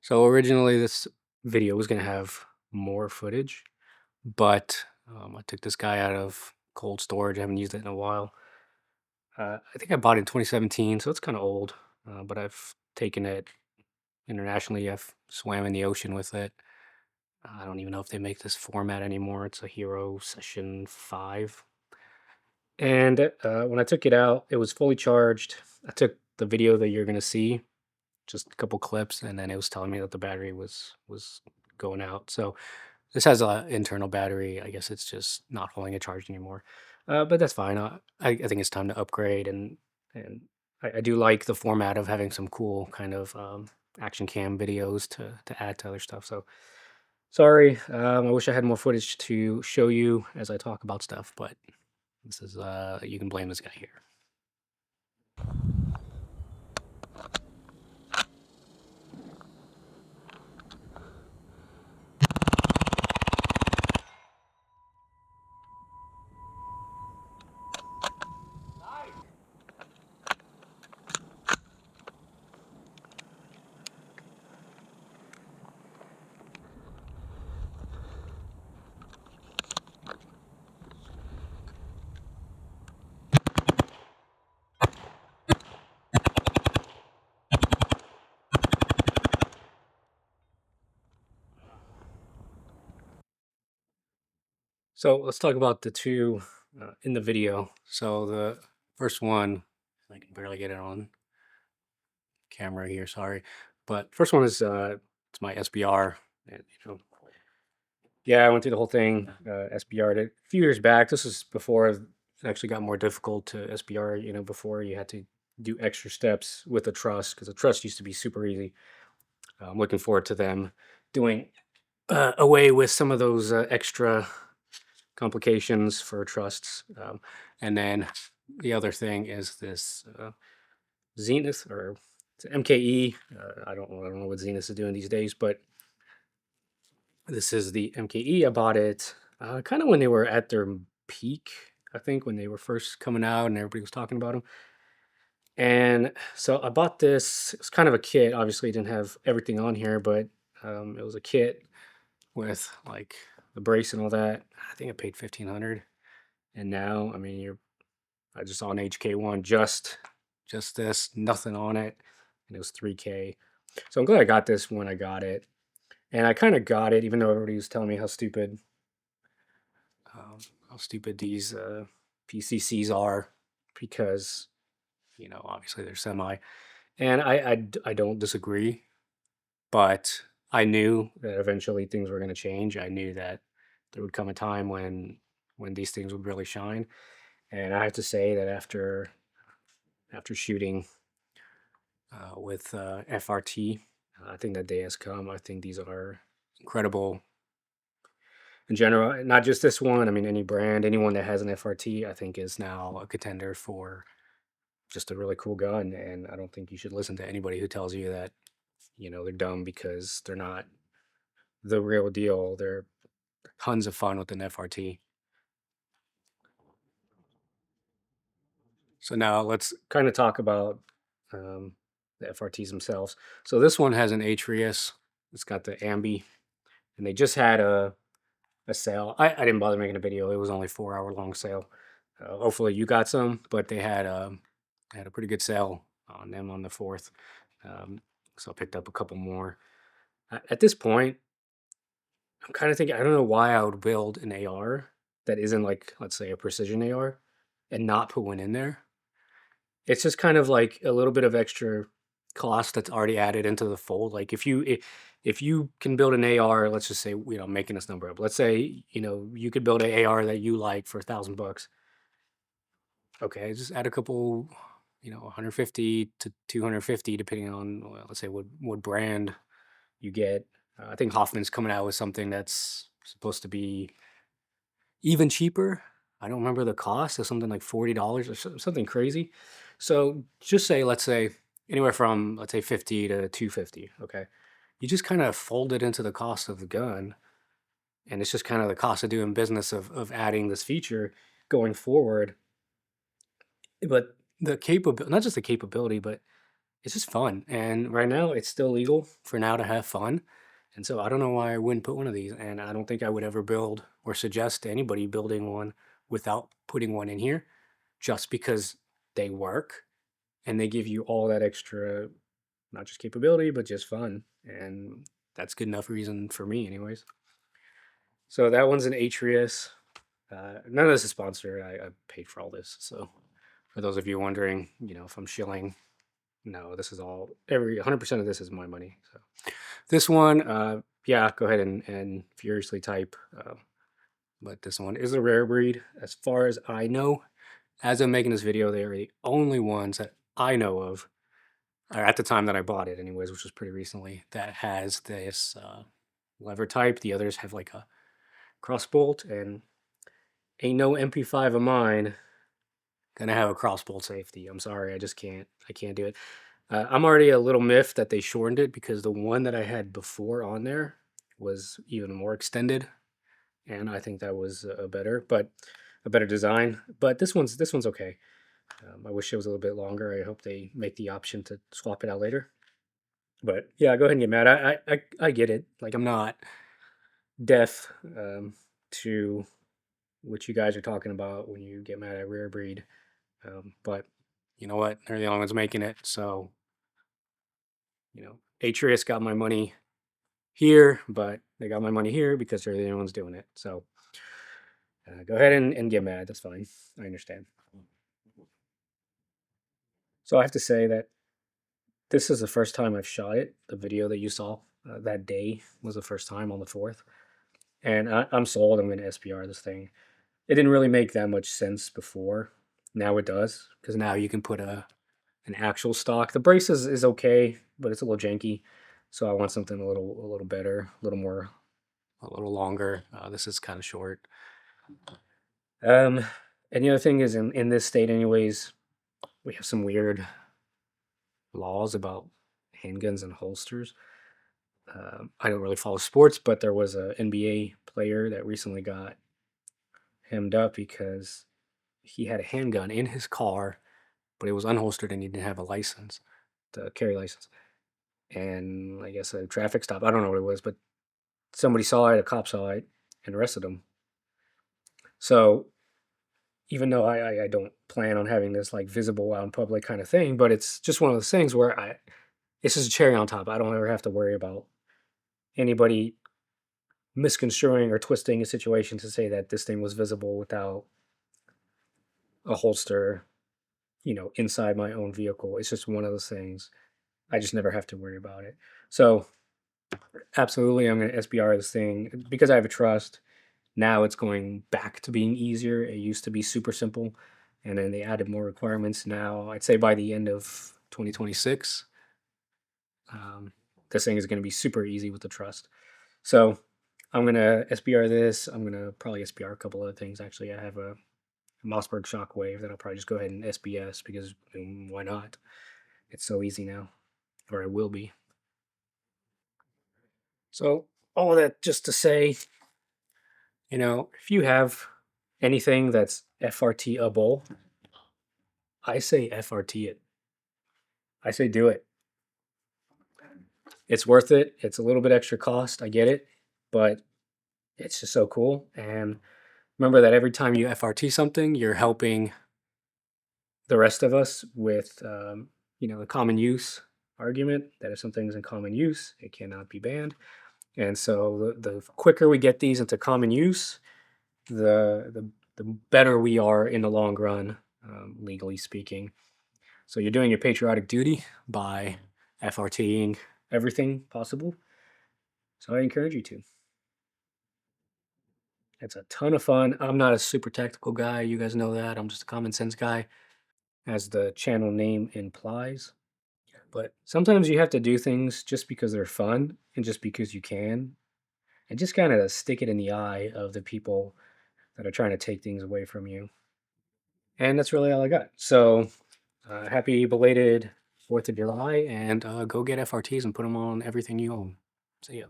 So originally this video was going to have more footage, but I took this guy out of cold storage. I haven't used it in a while. I think I bought it in 2017, so it's kind of old, but I've taken it internationally. I've swam in the ocean with it. I don't even know if they make this format anymore. It's a Hero Session 5. And when I took it out, it was fully charged. I took the video that you're going to see, just a couple clips, and then it was telling me that the battery was going out. So this has a internal battery. I guess it's just not holding a charge anymore. But that's fine. I think it's time to upgrade, and I do like the format of having some cool kind of action cam videos to add to other stuff. So sorry, I wish I had more footage to show you as I talk about stuff, but this is you can blame this guy here. So let's talk about the two in the video. So the first one, I can barely get it on camera here, sorry. But first one is it's my SBR. And, yeah, I went through the whole thing, SBR'd it a few years back. This was before it actually got more difficult to SBR, before you had to do extra steps with a truss, because the truss used to be super easy. I'm looking forward to them doing away with some of those extra complications for trusts. And then the other thing is this Zenith, or it's MKE. I don't know what Zenith is doing these days, but this is the MKE. I bought it kind of when they were at their peak, I think, when they were first coming out and everybody was talking about them. And so I bought this. It's kind of a kit. Obviously, it didn't have everything on here, but it was a kit with like the brace and all that. I think I paid 1,500. And now, I mean, I just saw an HK1, just this, nothing on it, and it was 3K. So I'm glad I got this when I got it, and I kind of got it even though everybody was telling me how stupid these PCCs are, because obviously they're semi, and I don't disagree, but I knew that eventually things were going to change. I knew that there would come a time when these things would really shine. And I have to say that after shooting with FRT, I think that day has come. I think these are incredible in general. Not just this one. I mean, any brand, anyone that has an FRT, I think is now a contender for just a really cool gun. And I don't think you should listen to anybody who tells you that they're dumb, because they're not the real deal. They're tons of fun with an FRT. So now let's kind of talk about the FRTs themselves. So this one has an Atrius. It's got the Ambi, and they just had a sale. I didn't bother making a video. It was only 4 hour long sale. Hopefully you got some, but they had a pretty good sale on them on the 4th. So I picked up a couple more. At this point, I'm kind of thinking, I don't know why I would build an AR that isn't like, let's say, a precision AR and not put one in there. It's just kind of like a little bit of extra cost that's already added into the fold. Like if you can build an AR, let's just say, making this number up. Let's say, you could build an AR that you like for $1,000. Okay, just add a couple, 150 to 250, depending on, well, let's say what brand you get. I think Hoffman's coming out with something that's supposed to be even cheaper. I don't remember the cost. It's something like $40 or something crazy. So just say, let's say, anywhere from, let's say, 50 to 250. Okay, you just kind of fold it into the cost of the gun, and it's just kind of the cost of doing business of adding this feature going forward. But the capability, not just the capability, but it's just fun. And right now, it's still legal for now to have fun. And so I don't know why I wouldn't put one of these. And I don't think I would ever build or suggest to anybody building one without putting one in here, just because they work and they give you all that extra, not just capability, but just fun. And that's good enough reason for me, anyways. So that one's an Atreus. None of this is sponsored. I paid for all this. So for those of you wondering, if I'm shilling, no, this is all 100% of this is my money. So this one, yeah, go ahead and furiously type. But this one is a rare breed, as far as I know. As I'm making this video, they are the only ones that I know of, or at the time that I bought it, anyways, which was pretty recently, that has this lever type. The others have like a cross bolt, and ain't no MP5 of mine gonna have a cross bolt safety. I'm sorry, I just can't. I can't do it. I'm already a little miffed that they shortened it, because the one that I had before on there was even more extended, and I think that was a better design. But this one's okay. I wish it was a little bit longer. I hope they make the option to swap it out later. But yeah, go ahead and get mad. I get it. Like, I'm not deaf to what you guys are talking about when you get mad at rare breed. But you know what? They're the only ones making it. So, Atreus got my money here, but they got my money here because they're the only ones doing it. So go ahead and get mad. That's fine. I understand. So I have to say that this is the first time I've shot it. The video that you saw that day was the first time on the 4th. And I'm sold. I'm going to SPR this thing. It didn't really make that much sense before. Now it does, because now you can put an actual stock. The brace is okay, but it's a little janky. So I want something a little better, a little longer. This is kind of short. And the other thing is, in this state, anyways, we have some weird laws about handguns and holsters. I don't really follow sports, but there was a NBA player that recently got hemmed up because he had a handgun in his car, but it was unholstered and he didn't have a license, the carry license. And I guess a traffic stop, I don't know what it was, but somebody saw it, a cop saw it, and arrested him. So even though I don't plan on having this like visible out in public kind of thing, but it's just one of those things where it's just a cherry on top. I don't ever have to worry about anybody misconstruing or twisting a situation to say that this thing was visible without a holster, inside my own vehicle. It's just one of those things. I just never have to worry about it. So absolutely, I'm going to SBR this thing because I have a trust. Now it's going back to being easier. It used to be super simple, and then they added more requirements. Now I'd say by the end of 2026, this thing is going to be super easy with the trust. So I'm going to SBR this. I'm going to probably SBR a couple other things. Actually, I have a Mossberg Shockwave that I'll probably just go ahead and SBS because why not? It's so easy now, or it will be. So all of that just to say, if you have anything that's FRT-able, I say FRT it. I say do it. It's worth it. It's a little bit extra cost. I get it, but it's just so cool. And remember that every time you FRT something, you're helping the rest of us with, the common use argument that if something's in common use, it cannot be banned. And so the quicker we get these into common use, the better we are in the long run, legally speaking. So you're doing your patriotic duty by FRTing everything possible. So I encourage you to. It's a ton of fun. I'm not a super technical guy. You guys know that. I'm just a common sense guy, as the channel name implies. But sometimes you have to do things just because they're fun and just because you can, and just kind of stick it in the eye of the people that are trying to take things away from you. And that's really all I got. So happy belated 4th of July, and go get FRTs and put them on everything you own. See ya.